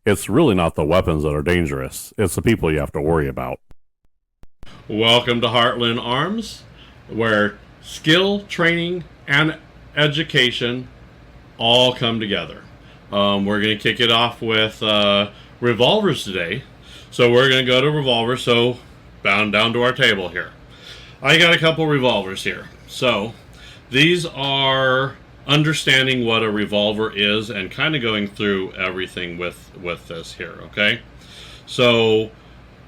it's really not the weapons that are dangerous. It's the people you have to worry about. Welcome to Heartland Arms, where skill, training, and education all come together. We're going to kick it off with revolvers today. So we're going to go to revolvers, so bound down to our table here. I got a couple revolvers here. So these are understanding what a revolver is and kind of going through everything with this here, okay? So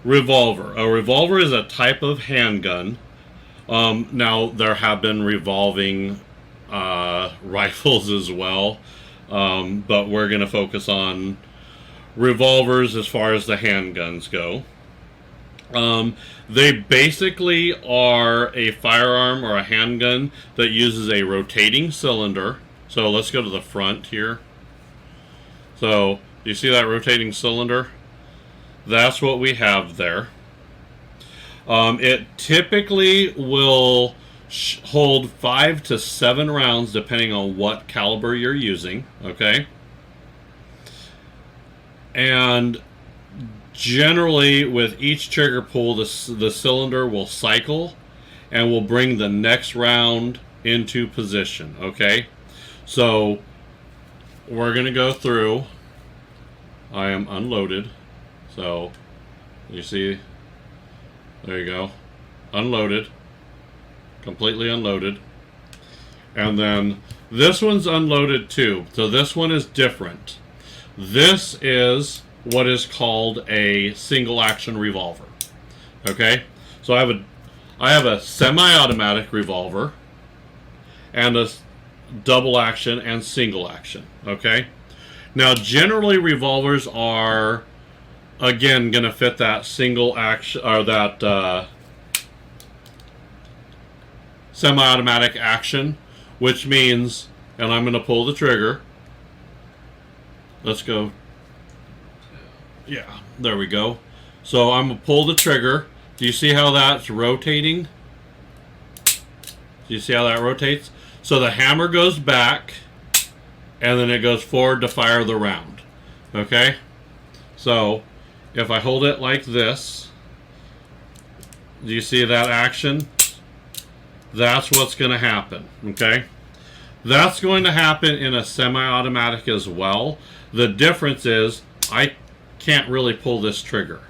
revolver. A revolver is a type of handgun. Now there have been revolving rifles as well, but we're going to focus on revolvers as far as the handguns go. They basically are a firearm or a handgun that uses a rotating cylinder. So let's go to the front here. So you see that rotating cylinder? That's what we have there. It typically will hold 5 to 7 rounds depending on what caliber you're using, okay? And generally, with each trigger pull, the cylinder will cycle and will bring the next round into position, okay? So we're going to go through. I am unloaded. So you see, there you go. Unloaded. Completely unloaded. And then this one's unloaded too. So this one is different. This is what is called a single action revolver. Okay? So I have a semi-automatic revolver and a double action and single action. Okay? Now generally revolvers are again going to fit that single action or that semi-automatic action, which means, and I'm going to pull the trigger. Let's go. Yeah, there we go. So I'm going to pull the trigger. Do you see how that's rotating? Do you see how that rotates? So the hammer goes back, and then it goes forward to fire the round. Okay? So if I hold it like this, do you see that action? That's what's going to happen. Okay? That's going to happen in a semi-automatic as well. The difference is I can't really pull this trigger.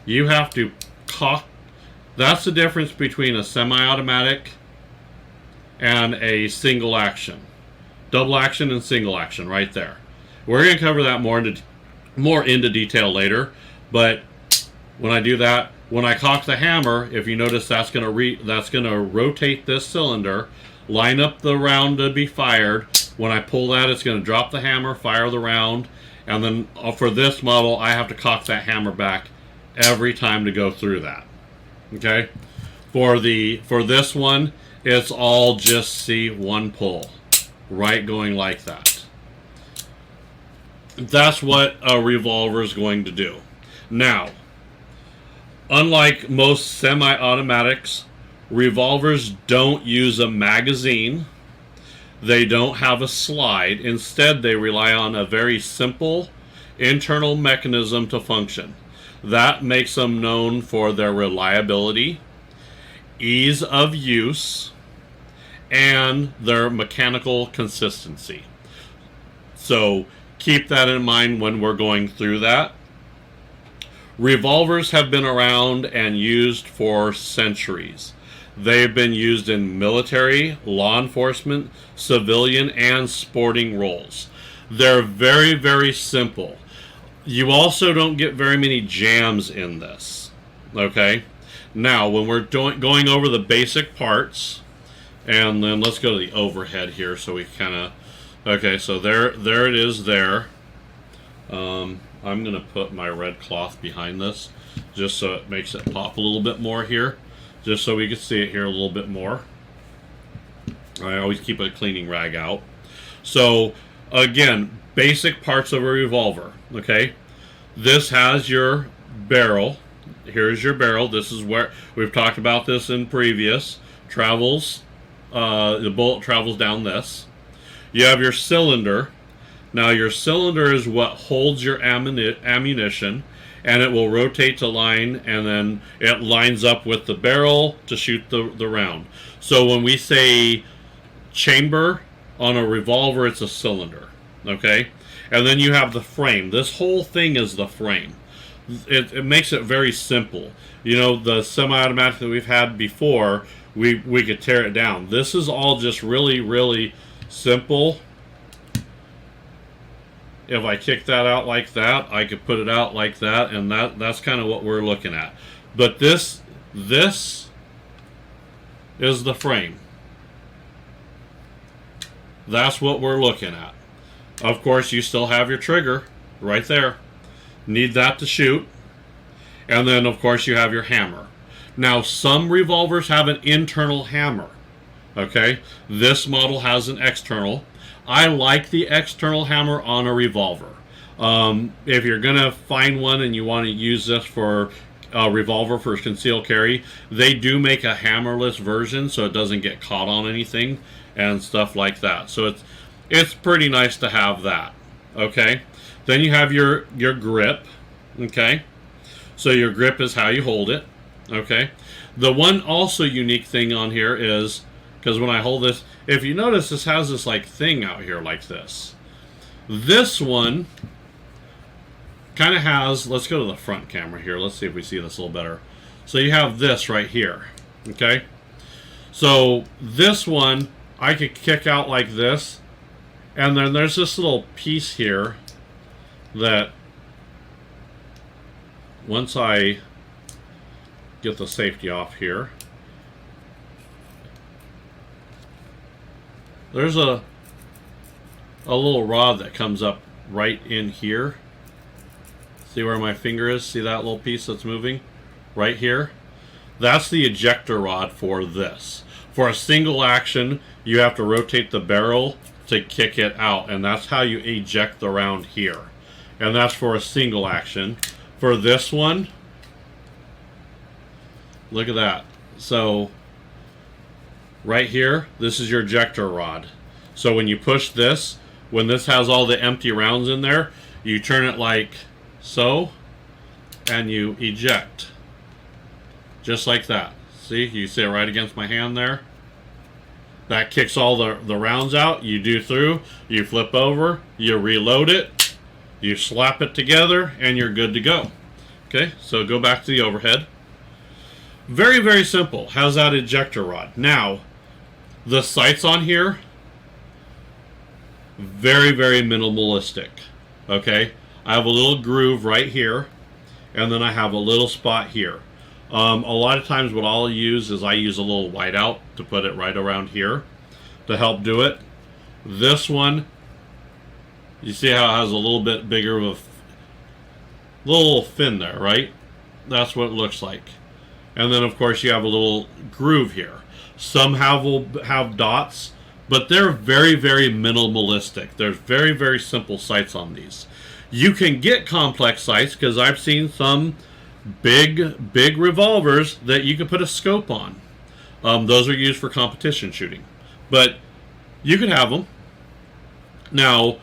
You have to cock. That's the difference between a semi-automatic and a single action. Double action and single action right there. We're going to cover that more into detail later, but when I do that, when I cock the hammer, if you notice, that's going to rotate this cylinder, line up the round to be fired. When I pull that, it's going to drop the hammer, fire the round, and then for this model, I have to cock that hammer back every time to go through that. Okay? For this one, it's all just see one pull, right, going like that. That's what a revolver is going to do. Now, unlike most semi-automatics, revolvers don't use a magazine. They don't have a slide. Instead, they rely on a very simple internal mechanism to function. That makes them known for their reliability, ease of use, and their mechanical consistency. So keep that in mind when we're going through that. Revolvers have been around and used for centuries. They've been used in military, law enforcement, civilian, and sporting roles. They're very, very simple. You also don't get very many jams in this. Okay? Now, when we're going over the basic parts, and then let's go to the overhead here so we kind of... Okay, so there it is there. I'm going to put my red cloth behind this just so it makes it pop a little bit more here. Just so we can see it here a little bit more. I always keep a cleaning rag out. So, again, basic parts of a revolver. Okay? This has your barrel. Here's your barrel. This is where we've talked about this in previous. The bullet travels down this. You have your cylinder. Now your cylinder is what holds your ammunition, and it will rotate to line, and then it lines up with the barrel to shoot the round. So when we say chamber on a revolver, it's a cylinder, okay? And then you have the frame. This whole thing is the frame. It makes it very simple. You know, the semi-automatic that we've had before, we could tear it down. This is all just really, really simple. If I kick that out like that, I could put it out like that, and that's kind of what we're looking at. But this is the frame. That's what we're looking at. Of course, you still have your trigger right there. Need that to shoot. And then, of course, you have your hammer. Now, some revolvers have an internal hammer. Okay? This model has an external. I like the external hammer on a revolver. If you're going to find one and you want to use this for a revolver for concealed carry, they do make a hammerless version so it doesn't get caught on anything and stuff like that. So it's pretty nice to have that. Okay? Then you have your grip. Okay? So your grip is how you hold it. Okay? The one also unique thing on here is, because when I hold this, if you notice, this has this like thing out here like this. This one kind of has, let's go to the front camera here. Let's see if we see this a little better. So you have this right here. Okay? So this one, I could kick out like this. And then there's this little piece here that once I get the safety off here, there's a little rod that comes up right in here. See where my finger is? See that little piece that's moving? Right here? That's the ejector rod for this. For a single action, you have to rotate the barrel to kick it out, and that's how you eject the round here. And that's for a single action. For this one, look at that. So right here, this is your ejector rod. So when you push this, when this has all the empty rounds in there, you turn it like so, and you eject. Just like that. See, you see it right against my hand there? That kicks all the rounds out. You do through, you flip over, you reload it, you slap it together, and you're good to go. Okay, so go back to the overhead. Very, very simple. How's that ejector rod? Now, the sights on here, very, very minimalistic. Okay, I have a little groove right here, and then I have a little spot here. A lot of times what I'll use is I use a little whiteout to put it right around here to help do it. This one, you see how it has a little bit bigger of a little fin there, right? That's what it looks like. And then of course you have a little groove here. Some will have dots, but they're very, very minimalistic. There's very, very simple sights on these. You can get complex sights because I've seen some big revolvers that you can put a scope on. Those are used for competition shooting, but you can have them. Now,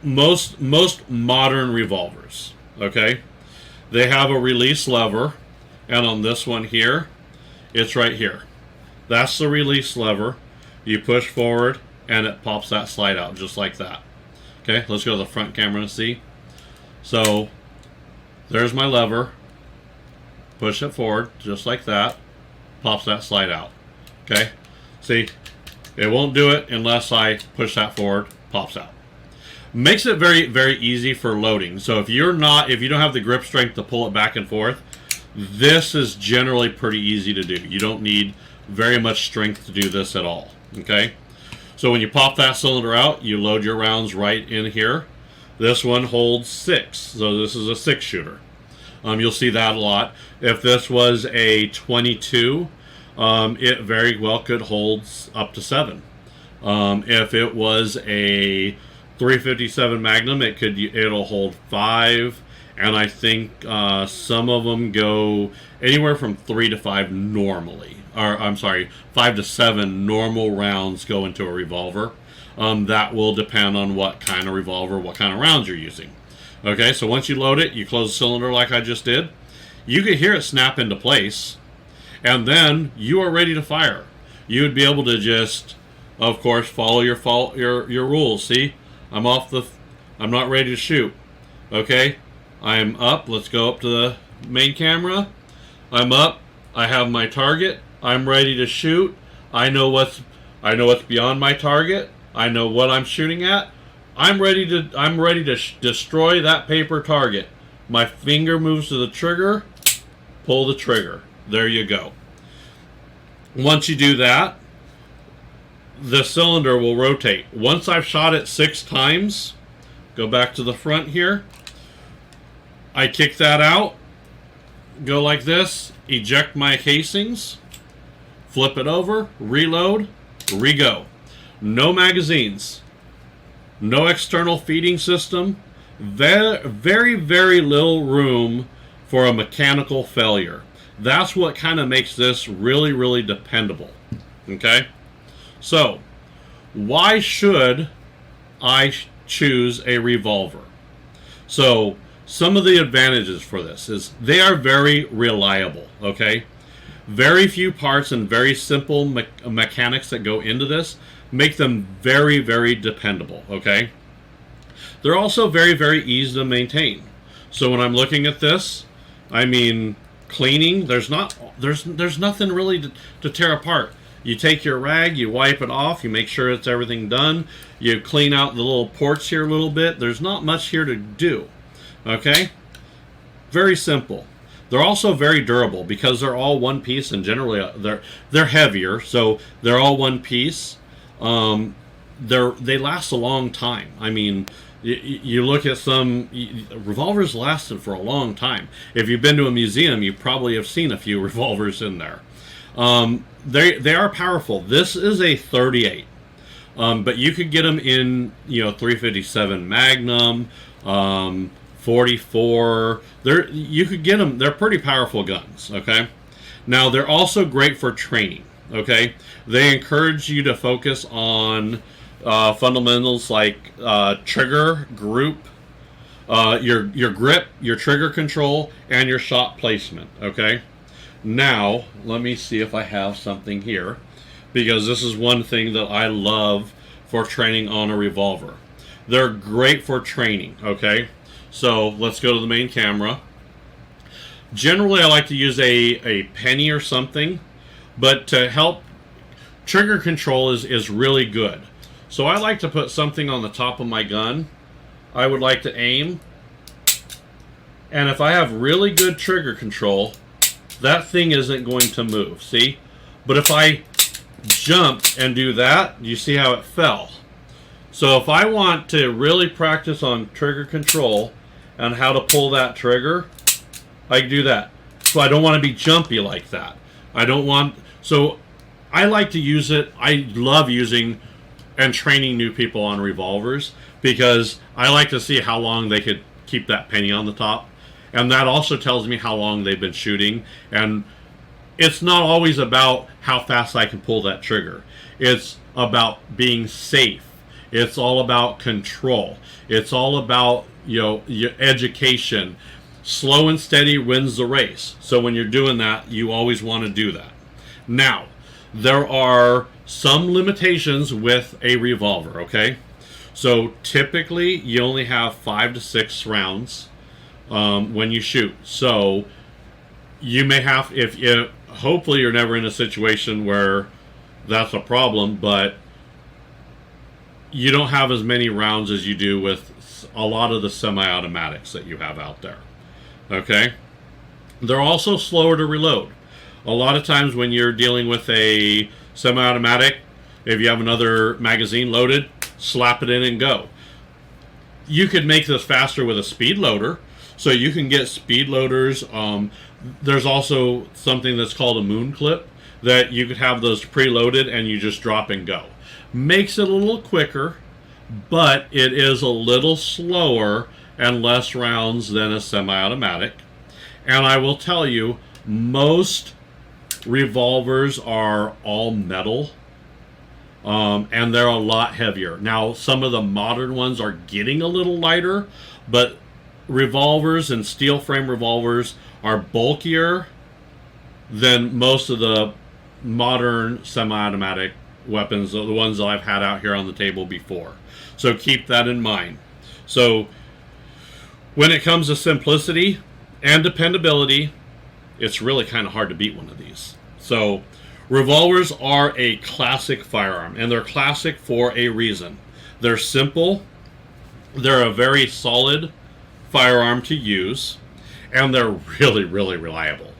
most modern revolvers, okay, they have a release lever, and on this one here, it's right here. That's the release lever. You push forward, and it pops that slide out just like that. Okay, let's go to the front camera and see. So there's my lever. Push it forward just like that. Pops that slide out. Okay, see, it won't do it unless I push that forward. Pops out. Makes it very, very easy for loading. So if you don't have the grip strength to pull it back and forth, this is generally pretty easy to do. You don't need very much strength to do this at all. Okay, so when you pop that cylinder out, you load your rounds right in here. This one holds 6, so this is a 6 shooter. You'll see that a lot. If this was a 22, it very well could hold up to 7. If it was a 357 Magnum, it'll hold 5, and I think some of them go anywhere from 3 to 5 normally. or I'm sorry, 5 to 7 normal rounds go into a revolver. That will depend on what kind of revolver, what kind of rounds you're using. Okay, so once you load it, you close the cylinder like I just did. You can hear it snap into place, and then you are ready to fire. You would be able to just, of course, follow your rules. See, I'm not ready to shoot. Okay, I'm up. Let's go up to the main camera. I'm up. I have my target. I'm ready to shoot. I know what's beyond my target. I know what I'm shooting at. I'm ready to destroy that paper target. My finger moves to the trigger. Pull the trigger. There you go. Once you do that, the cylinder will rotate. Once I've shot it 6 times, go back to the front here. I kick that out. Go like this. Eject my casings. Flip it over. Reload. Re-go. No magazines. No external feeding system. Very, very little room for a mechanical failure. That's what kind of makes this really, really dependable. Okay? So, why should I choose a revolver? So, some of the advantages for this is they are very reliable. Okay? Very few parts and very simple mechanics that go into this make them very, very dependable. Okay? They're also very, very easy to maintain. So when I'm looking at this, I mean, cleaning, there's nothing really to tear apart. You take your rag, you wipe it off, you make sure it's everything done, you clean out the little ports here a little bit. There's not much here to do. Okay? Very simple. They're also very durable because they're all one piece, and generally they're heavier, so they're all one piece. They last a long time. I mean, you look at some revolvers lasted for a long time. If you've been to a museum, you probably have seen a few revolvers in there. They are powerful. This is a 38, but you could get them in 357 Magnum, 44. You could get them. They're pretty powerful guns. Okay, now they're also great for training. Okay, they encourage you to focus on fundamentals like trigger group, your grip, your trigger control, and your shot placement. Okay, now let me see if I have something here, because this is one thing that I love for training on a revolver. They're great for training. Okay, so let's go to the main camera. Generally, I like to use a penny or something, but to help trigger control is really good. So I like to put something on the top of my gun. I would like to aim, and if I have really good trigger control, that thing isn't going to move. See? But if I jump and do that, you see how it fell. So if I want to really practice on trigger control and how to pull that trigger, I can do that. So I don't want to be jumpy like that. So I like to use it. I love using and training new people on revolvers because I like to see how long they could keep that penny on the top. And that also tells me how long they've been shooting. And it's not always about how fast I can pull that trigger. It's about being safe. It's all about control. It's all about, your education. Slow and steady wins the race. So when you're doing that, you always want to do that. Now, there are some limitations with a revolver, okay? So typically, you only have 5 to 6 rounds when you shoot. So you may have, hopefully you're never in a situation where that's a problem, but you don't have as many rounds as you do with a lot of the semi-automatics that you have out there, okay? They're also slower to reload. A lot of times when you're dealing with a semi-automatic, if you have another magazine loaded, slap it in and go. You could make this faster with a speed loader, so you can get speed loaders. There's also something that's called a moon clip that you could have those preloaded and you just drop and go. Makes it a little quicker, but it is a little slower and less rounds than a semi-automatic. And I will tell you, most Revolvers are all metal, and they're a lot heavier. Now, some of the modern ones are getting a little lighter, but revolvers and steel frame revolvers are bulkier than most of the modern semi-automatic weapons, the ones that I've had out here on the table before. So keep that in mind. So when it comes to simplicity and dependability, it's really kind of hard to beat one of these. So revolvers are a classic firearm, and they're classic for a reason. They're simple, they're a very solid firearm to use, and they're really, really reliable.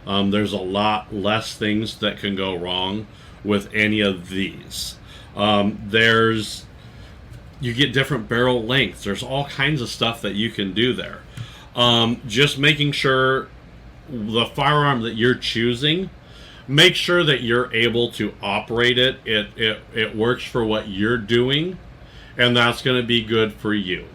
There's a lot less things that can go wrong with any of these. You get different barrel lengths. There's all kinds of stuff that you can do there. Just making sure the firearm that you're choosing, make sure that you're able to operate it. It works for what you're doing, and that's going to be good for you.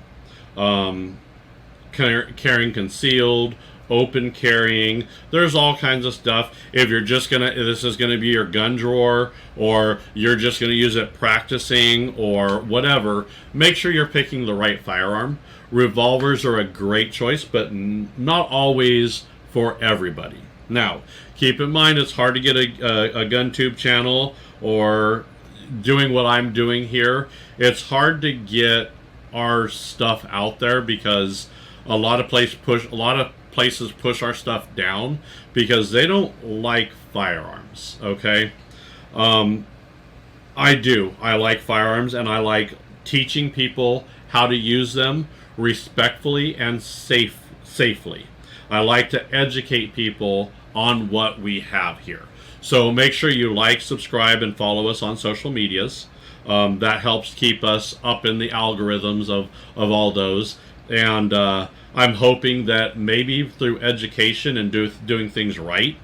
Carrying concealed, open carrying, there's all kinds of stuff. If you're just this is gonna be your gun drawer, or you're just gonna use it practicing or whatever, make sure you're picking the right firearm. Revolvers are a great choice, but not always for everybody. Now, keep in mind, it's hard to get a gun tube channel or doing what I'm doing here. It's hard to get our stuff out there because a lot of places push our stuff down because they don't like firearms. Okay, I do. I like firearms, and I like teaching people how to use them respectfully and safely. I like to educate people on what we have here. So make sure you like, subscribe, and follow us on social medias. That helps keep us up in the algorithms of all those. And I'm hoping that maybe through education and doing things right,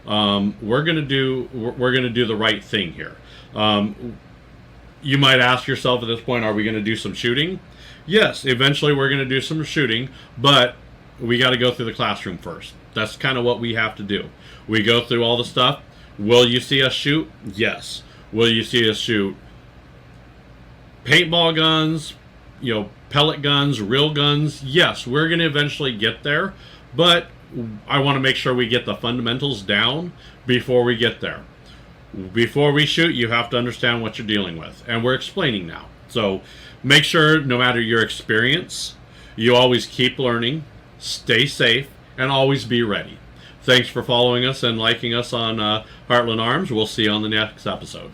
we're gonna do the right thing here. You might ask yourself at this point, are we going to do some shooting? Yes, eventually we're going to do some shooting, but we got to go through the classroom first. That's kind of what we have to do. We go through all the stuff. Will you see us shoot? Yes. Will you see us shoot paintball guns, pellet guns, real guns? Yes, we're going to eventually get there, but I want to make sure we get the fundamentals down before we get there. Before we shoot, you have to understand what you're dealing with, and we're explaining now. So make sure, no matter your experience, you always keep learning, stay safe, and always be ready. Thanks for following us and liking us on Heartland Arms. We'll see you on the next episode.